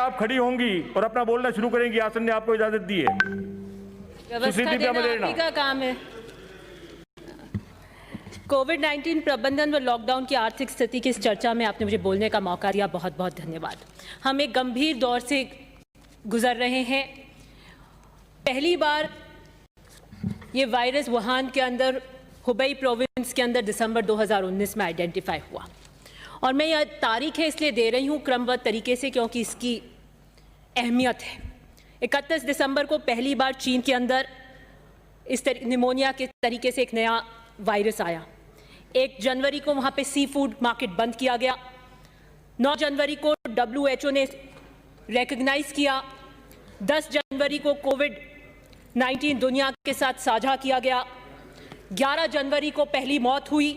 आप खड़ी होंगी और अपना बोलना शुरू करेंगी, आसन ने आपको इजाजत दी है। व्यवस्था देना आप ही का काम है। कोविड-19 प्रबंधन व लॉकडाउन की आर्थिक स्थिति की इस चर्चा में आपने मुझे बोलने का मौका दिया, बहुत बहुत धन्यवाद। हम एक गंभीर दौर से गुजर रहे हैं। पहली बार ये वायरस वुहान के अंदर, हुबई प्रोविंस के अंदर दिसंबर 2019 में आइडेंटिफाई हुआ, और मैं यह तारीख है इसलिए दे रही हूँ क्रमबद्ध तरीके से क्योंकि इसकी अहमियत है। 31 दिसंबर को पहली बार चीन के अंदर इस निमोनिया के तरीके से एक नया वायरस आया। 1 जनवरी को वहाँ पे सी फूड मार्केट बंद किया गया। 9 जनवरी को WHO ने रिकॉग्नाइज किया। 10 जनवरी को कोविड-19 दुनिया के साथ साझा किया गया। 11 जनवरी को पहली मौत हुई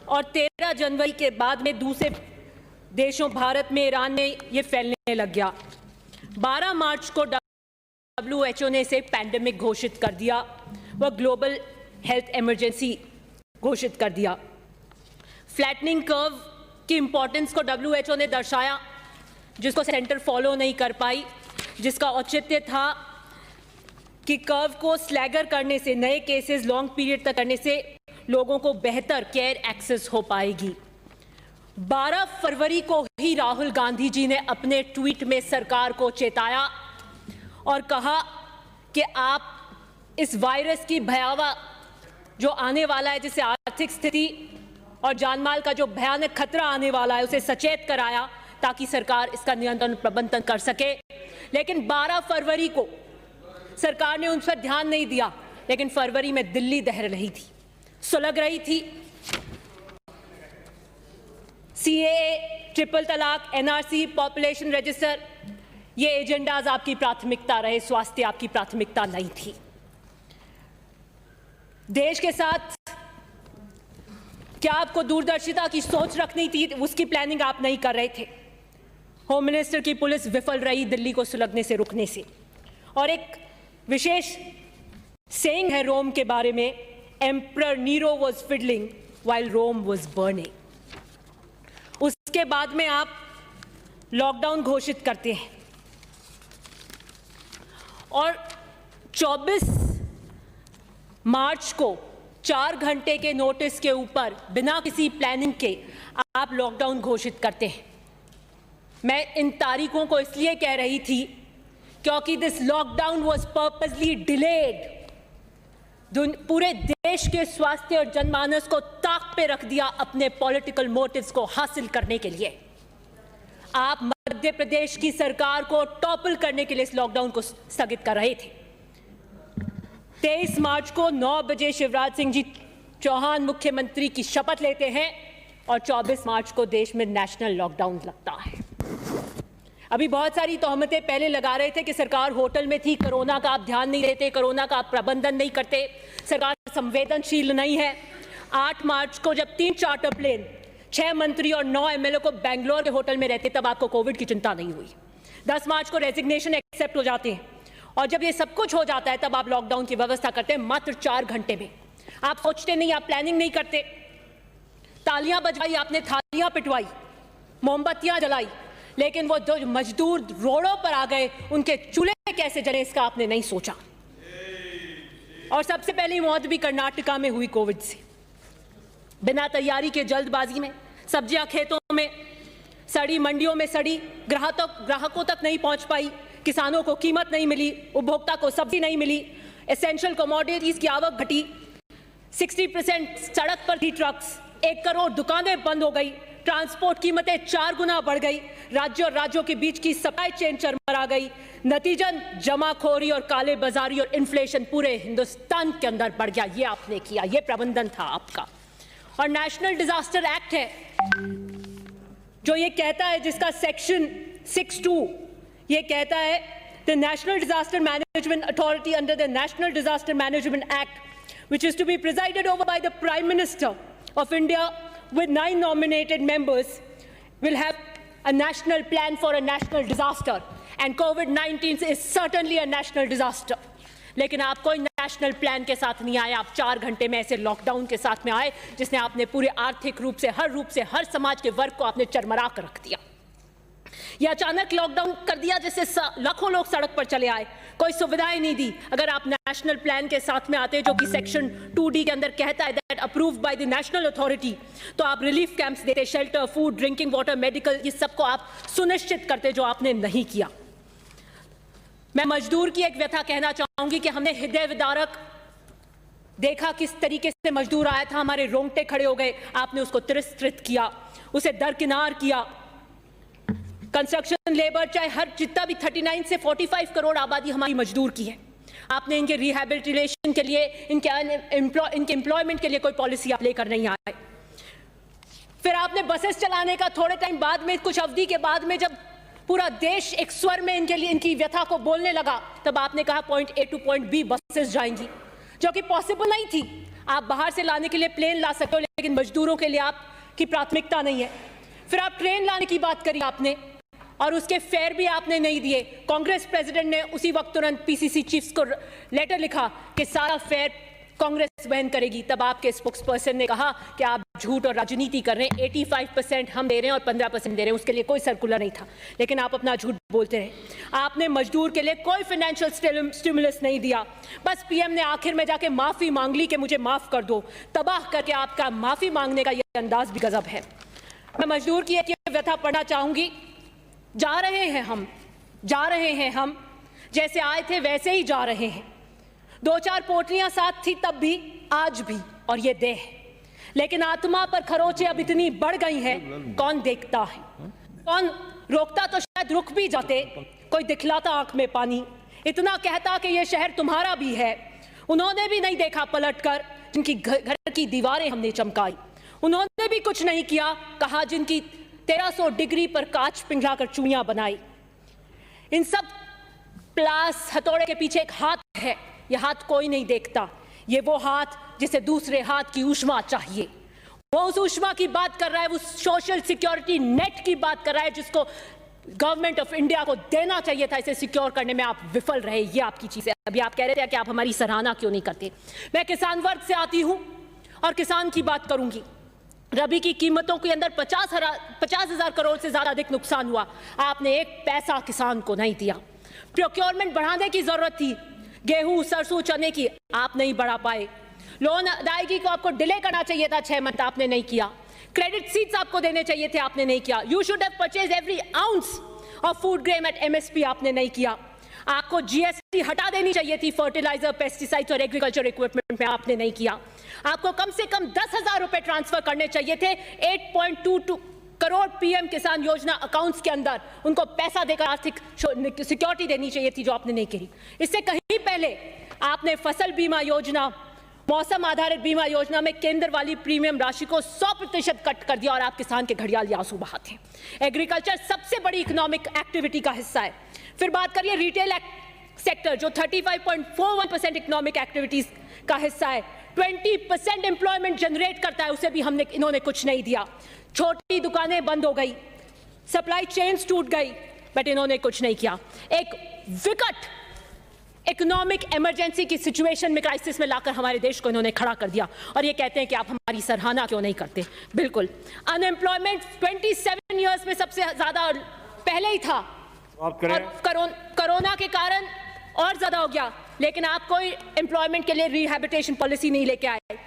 और 13 जनवरी के बाद में दूसरे देशों, भारत में, ईरान में ये फैलने लग गया। 12 मार्च को WHO ने इसे पैंडेमिक घोषित कर दिया, वह ग्लोबल हेल्थ इमरजेंसी घोषित कर दिया। फ्लैटनिंग कर्व की इंपॉर्टेंस को WHO ने दर्शाया, जिसको सेंटर फॉलो नहीं कर पाई, जिसका औचित्य था कि कर्व को स्लैगर करने से, नए केसेस लॉन्ग पीरियड तक करने से लोगों को बेहतर केयर एक्सेस हो पाएगी। 12 फरवरी को ही राहुल गांधी जी ने अपने ट्वीट में सरकार को चेताया और कहा कि आप इस वायरस की भयावह जो आने वाला है, जिससे आर्थिक स्थिति और जानमाल का जो भयानक खतरा आने वाला है, उसे सचेत कराया ताकि सरकार इसका नियंत्रण प्रबंधन कर सके। लेकिन 12 फरवरी को सरकार ने उन पर ध्यान नहीं दिया, लेकिन फरवरी में दिल्ली दहर रही थी, सुलग रही थी। CAA, ट्रिपल तलाक, NRC, पॉपुलेशन रजिस्टर, ये एजेंडाज आपकी प्राथमिकता रहे, स्वास्थ्य आपकी प्राथमिकता नहीं थी। देश के साथ क्या आपको दूरदर्शिता की सोच रखनी थी, उसकी प्लानिंग आप नहीं कर रहे थे। होम मिनिस्टर की पुलिस विफल रही दिल्ली को सुलगने से रुकने से। और एक विशेष सेइंग है रोम के बारे में, emperor Nero was fiddling while Rome was burning. उसके बाद में आप लॉकडाउन घोषित करते हैं और 24 मार्च को 4 घंटे के नोटिस के ऊपर बिना किसी प्लानिंग के आप लॉकडाउन घोषित करते हैं। मैं इन तारीखों को इसलिए कह रही थी क्योंकि this lockdown was purposely delayed. पूरे देश के स्वास्थ्य और जनमानस को ताक पे रख दिया अपने पॉलिटिकल मोटिव्स को हासिल करने के लिए। आप मध्य प्रदेश की सरकार को टॉपल करने के लिए इस लॉकडाउन को स्थगित कर रहे थे। 23 मार्च को 9 बजे शिवराज सिंह जी चौहान मुख्यमंत्री की शपथ लेते हैं और 24 मार्च को देश में नेशनल लॉकडाउन लगता है। अभी बहुत सारी तोहमतें पहले लगा रहे थे कि सरकार होटल में थी, कोरोना का आप ध्यान नहीं देते, कोरोना का आप प्रबंधन नहीं करते, सरकार संवेदनशील नहीं है। 8 मार्च को जब 3 चार्टर प्लेन, 6 मंत्री और 9 MLA को बेंगलोर के होटल में रहते, तब आपको कोविड की चिंता नहीं हुई। 10 मार्च को रेजिग्नेशन एक्सेप्ट हो जाते हैं और जब ये सब कुछ हो जाता है तब आप लॉकडाउन की व्यवस्था करते हैं मात्र 4 घंटे में। आप सोचते नहीं, आप प्लानिंग नहीं करते। तालियां बजवाई आपने, थालियां पिटवाई, मोमबत्तियां जलाई, लेकिन वो जो मजदूर रोडों पर आ गए उनके चूल्हे कैसे जले इसका आपने नहीं सोचा। और सबसे पहली मौत भी कर्नाटका में हुई कोविड से। बिना तैयारी के जल्दबाजी में सब्जियां खेतों में सड़ी, मंडियों में सड़ी, ग्राहकों तक नहीं पहुंच पाई, किसानों को कीमत नहीं मिली, उपभोक्ता को सब्जी नहीं मिली, एसेंशियल कमोडिटीज की आवक घटी, 60% सड़क पर थी ट्रक्स, 1 करोड़ दुकानें बंद हो गई, ट्रांसपोर्ट कीमतें 4 गुना बढ़ गई, राज्यों और राज्यों के बीच की सप्लाई चेन चरमरा गई। नतीजन जमाखोरी और काले बाजारी और इन्फ्लेशन पूरे हिंदुस्तान के अंदर बढ़ गया। ये आपने किया, ये प्रबंधन था आपका। और नेशनल डिजास्टर एक्ट है जो ये कहता है, जिसका सेक्शन 6(2) ये कहता है the national disaster management authority under the national disaster management act which is to be presided over by the prime minister of India with 9 nominated members will have a national plan for a national disaster, and COVID-19 is certainly a national disaster. लेकिन आप कोई national plan के साथ नहीं आए, आप 4 घंटे में ऐसे लॉकडाउन के साथ में आए जिसने आपने पूरे आर्थिक रूप से, हर समाज के वर्ग को आपने चरमरा कर रख दिया। ये अचानक लॉकडाउन कर दिया जिससे लाखों लोग सड़क पर चले आए, कोई सुविधाएं नहीं दी। अगर आप नेशनल प्लान के साथ में आते जो कि सेक्शन 2D के अंदर कहता है that approved by the national authority, तो आप रिलीफ कैंप्स देते, shelter, food, drinking water, medical, ये सबको आप सुनिश्चित करते, जो आपने नहीं किया। मैं मजदूर की एक व्यथा कहना चाहूंगी कि हमने हृदय विदारक देखा किस तरीके से मजदूर आया था, हमारे रोंगटे खड़े हो गए। आपने उसको तिरस्कृत किया, उसे दरकिनार किया। कंस्ट्रक्शन लेबर चाहे हर जितना भी 39 से 45 करोड़ आबादी हमारी मजदूर की है, आपने इनके रिहैबिलिटेशन के लिए, इनके एम्प्लॉयमेंट के लिए कोई पॉलिसी आप लेकर नहीं आए। फिर आपने बसेस चलाने का थोड़े टाइम बाद में, कुछ अवधि के बाद में, जब पूरा देश एक स्वर में इनके लिए इनकी व्यथा को बोलने लगा, तब आपने कहा point A two point B buses जाएंगी, जो कि पॉसिबल नहीं थी। आप बाहर से लाने के लिए प्लेन ला सकते हो, लेकिन मजदूरों के लिए आपकी प्राथमिकता नहीं है। फिर आप ट्रेन लाने की बात करी आपने, और उसके फेयर भी आपने नहीं दिए। कांग्रेस प्रेसिडेंट ने उसी वक्त तुरंत पीसीसी चीफ्स को लेटर लिखा कि सारा फेयर कांग्रेस वहन करेगी। तब आपके स्पोक्सपर्सन ने कहा कि आप झूठ और राजनीति कर रहे हैं, 85% हम दे रहे हैं और 15% दे रहे हैं, उसके लिए कोई सर्कुलर नहीं था, लेकिन आप अपना झूठ बोलते रहे। आपने मजदूर के लिए कोई फाइनेंशियल स्टिमुलस नहीं दिया, बस पीएम ने आखिर में जाके माफी मांग ली कि मुझे माफ कर दो। तबाह करके आपका माफी मांगने का यह अंदाज भी गजब है। मैं मजदूर की एक व्यथा पढ़ना चाहूंगी। जा रहे हैं हम, जैसे आए थे वैसे ही जा रहे हैं। 2-4 पोटलियां साथ थी तब भी, आज भी, और ये देह, लेकिन आत्मा पर खरोंचे अब इतनी बढ़ गई हैं, कौन देखता है, कौन रोकता? तो शायद रुक भी जाते, कोई दिखलाता आंख में पानी, इतना कहता कि ये शहर तुम्हारा भी है। उन्होंने भी नहीं देखा पलटकर, जिनकी घर की दीवारें हमने चमकाई। उन्होंने भी कुछ नहीं किया, कहा जिनकी 1300 डिग्री पर कांच पिघलाकर चूड़ियां बनाई। इन सब प्लास हथौड़े के पीछे एक हाथ है, यह हाथ कोई नहीं देखता। ये वो हाथ जिसे दूसरे हाथ की ऊष्मा चाहिए, वो उस ऊष्मा की बात कर रहा है, उस सोशल सिक्योरिटी नेट की बात कर रहा है जिसको गवर्नमेंट ऑफ इंडिया को देना चाहिए था। इसे सिक्योर करने में आप विफल रहे, ये आपकी चीज है। अभी आप कह रहे थे कि आप हमारी सराहना क्यों नहीं करते। मैं किसान वर्ग से आती हूं और किसान की बात करूंगी। रबी की कीमतों के अंदर 50,000 करोड़ से ज्यादा अधिक नुकसान हुआ, आपने एक पैसा किसान को नहीं दिया। प्रोक्योरमेंट बढ़ाने की जरूरत थी, गेहूं, सरसों, चने की, आप नहीं बढ़ा पाए। लोन अदायगी को आपको डिले करना चाहिए था 6 मंथ, आपने नहीं किया। क्रेडिट सीड्स आपको देने चाहिए थे, आपने नहीं किया। You should have purchase every ounce of food grain at MSP, आपने नहीं किया। आपको GST हटा देनी चाहिए थी फर्टिलाइजर, पेस्टिसाइड्स और एग्रीकल्चर इक्विपमेंट में, आपने नहीं किया। आपको कम से कम 10,000 रुपए ट्रांसफर करने चाहिए थे 8.22 करोड़ PM किसान योजना अकाउंट्स के अंदर, उनको पैसा देकर आर्थिक सिक्योरिटी देनी चाहिए थी, जो आपने नहीं करी। इससे कहीं पहले आपने फसल बीमा योजना, मौसम आधारित बीमा योजना में केंद्र वाली प्रीमियम राशि को 100% कट कर दिया और आप किसान के घड़ियाल आंसू बहाते। एग्रीकल्चर सबसे बड़ी इकोनॉमिक एक्टिविटी का हिस्सा है। फिर बात करिए रिटेल सेक्टर, जो 35.41% इकोनॉमिक एक्टिविटीज का हिस्सा है, 20% एम्प्लॉयमेंट जनरेट करता है, उसे भी इन्होंने कुछ नहीं दिया। छोटी दुकानें बंद हो गई, सप्लाई चेन्स टूट गई, बट इन्होंने कुछ नहीं किया। एक विकट इकोनॉमिक इमरजेंसी की सिचुएशन में, क्राइसिस में लाकर हमारे देश को इन्होंने खड़ा कर दिया, और ये कहते हैं कि आप हमारी सराहना क्यों नहीं करते। बिल्कुल, अनएम्प्लॉयमेंट 27 ईयर्स में सबसे ज्यादा पहले ही था, और कोरोना के कारण और ज्यादा हो गया, लेकिन आप कोई एम्प्लॉयमेंट के लिए रिहैबिलिटेशन पॉलिसी नहीं लेके आए।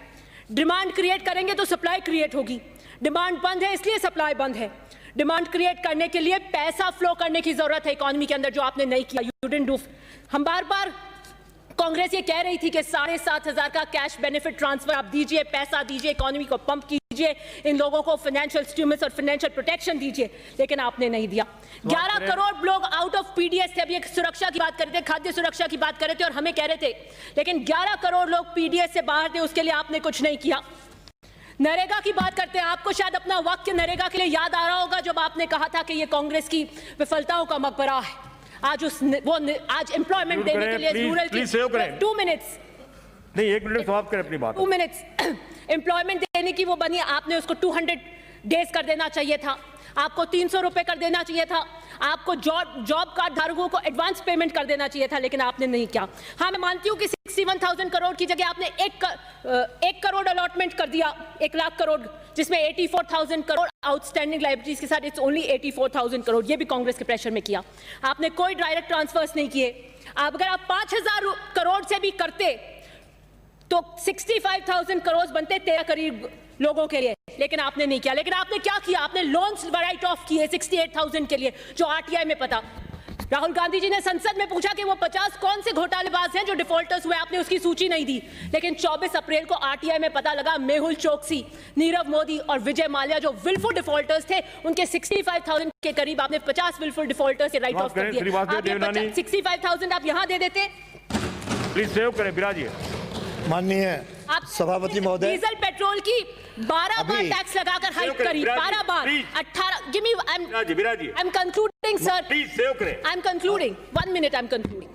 डिमांड क्रिएट करेंगे तो सप्लाई क्रिएट होगी, डिमांड बंद है इसलिए सप्लाई बंद है। डिमांड क्रिएट करने के लिए पैसा फ्लो करने की जरूरत है इकोनॉमी के अंदर, जो आपने नहीं किया। You didn't do. हम बार बार, कांग्रेस ये कह रही थी कि 7,500 का कैश बेनिफिट ट्रांसफर आप दीजिए, पैसा दीजिए, इकोनॉमी को पंप कीजिए, इन लोगों को फाइनेंशियल स्टिमुलस और फाइनेंशियल प्रोटेक्शन दीजिए, लेकिन आपने नहीं दिया। 11 करोड़ लोग आउट ऑफ PDS थे। अभी एक सुरक्षा की बात कर रहे थे, खाद्य सुरक्षा की बात कर रहे थे और हमें कह रहे थे, लेकिन 11 करोड़ लोग PDS से बाहर थे, उसके लिए आपने कुछ नहीं किया। नरेगा की बात करते हैं, आपको शायद अपना वाक्य नरेगा के लिए याद आ रहा होगा, जब आपने कहा था कि ये कांग्रेस की विफलताओं का मकबरा है। आज आज एम्प्लॉयमेंट देने के लिए रूरल की 2 मिनट्स नहीं, 1 मिनट समाप्त करें अपनी बात। 2 मिनट्स एम्प्लॉयमेंट देने की वो बनी, आपने उसको 200 डेज कर देना चाहिए था, आपको 300 रुपए कर देना चाहिए था, आपको जॉब कार्ड धारकों को एडवांस पेमेंट कर देना चाहिए था, लेकिन आपने नहीं किया। हाँ, मैं मानती हूँ कि 61,000 करोड़ की जगह आपने 1 करोड़ अलॉटमेंट कर दिया, 1 लाख करोड़, जिसमें 84,000 करोड़ आउटस्टैंडिंग लायबिलिटीज के साथ इट्स ओनली 84,000 करोड़, ये भी कांग्रेस के प्रेशर में किया। आपने कोई डायरेक्ट ट्रांसफर्स नहीं किए। अगर आप 5,000 करोड़ से भी करते तो 65,000 करोड़ बनते 13 करीब लोगों के लिए, लेकिन आपने नहीं किया। लेकिन आपने क्या किया? आपने लोन्स राइट ऑफ किए 68,000 के लिए, जो आरटीआई में पता। राहुल गांधी जी ने संसद में पूछा कि वो 50 कौन से घोटालेबाज हैं जो डिफॉल्टर्स हुए, आपने उसकी सूची नहीं दी। लेकिन 24 अप्रैल को आरटीआई में पता लगा मेहुल चोकसी, नीरव मोदी और विजय माल्या जो विलफुल डिफॉल्टर्स थे, उनके 65,000 के करीब आपने 50 विलफुल डिफॉल्टर्स के राइट ऑफ कर दिए। 65,000 आप यहां दे देते। प्लीज सेव करें, बिराजिए। माननीय सभापति महोदय, डीजल पेट्रोल की 12 बार टैक्स लगाकर हाइक करी, 12 बार, 18। Give me, I am concluding sir, please save करें। I am concluding, 1 minute, I am concluding.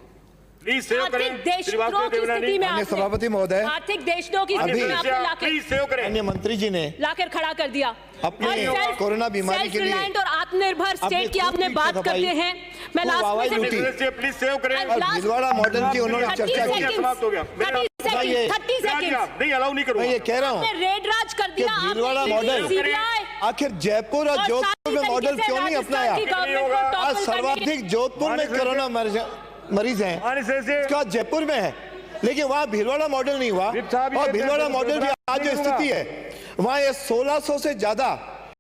Please save करें। आर्थिक देशद्रोह की स्थिति में माननीय सभापति महोदय, आर्थिक देशद्रोह की स्थिति में आपने प्लीज सेव करें। अन्य मंत्री जी ने लाकर खड़ा कर दिया। अपने कोरोना बीमारी के लिए और आत्मनिर्भर स्टेट की आपने बात करते हैं। मैं लास्ट में प्लीज सेव करें। भीलवाड़ा मॉडल की उन्होंने चर्चा की। समाप्त हो गया। 30 सेकंड नहीं अलाउ नहीं करूंगा। मैं ये कह रहा हूँ रेड राज कर दिया भीलवाड़ा मॉडल आखिर जयपुर और जोधपुर में मॉडल क्यों नहीं अपनाया? आज सर्वाधिक जोधपुर में कोरोना मरीज हैं, इसका जयपुर में है, लेकिन वहाँ भीलवाड़ा मॉडल नहीं हुआ। और भीलवाड़ा मॉडल की आज जो स्थिति है, वहाँ ये 1600 से ज्यादा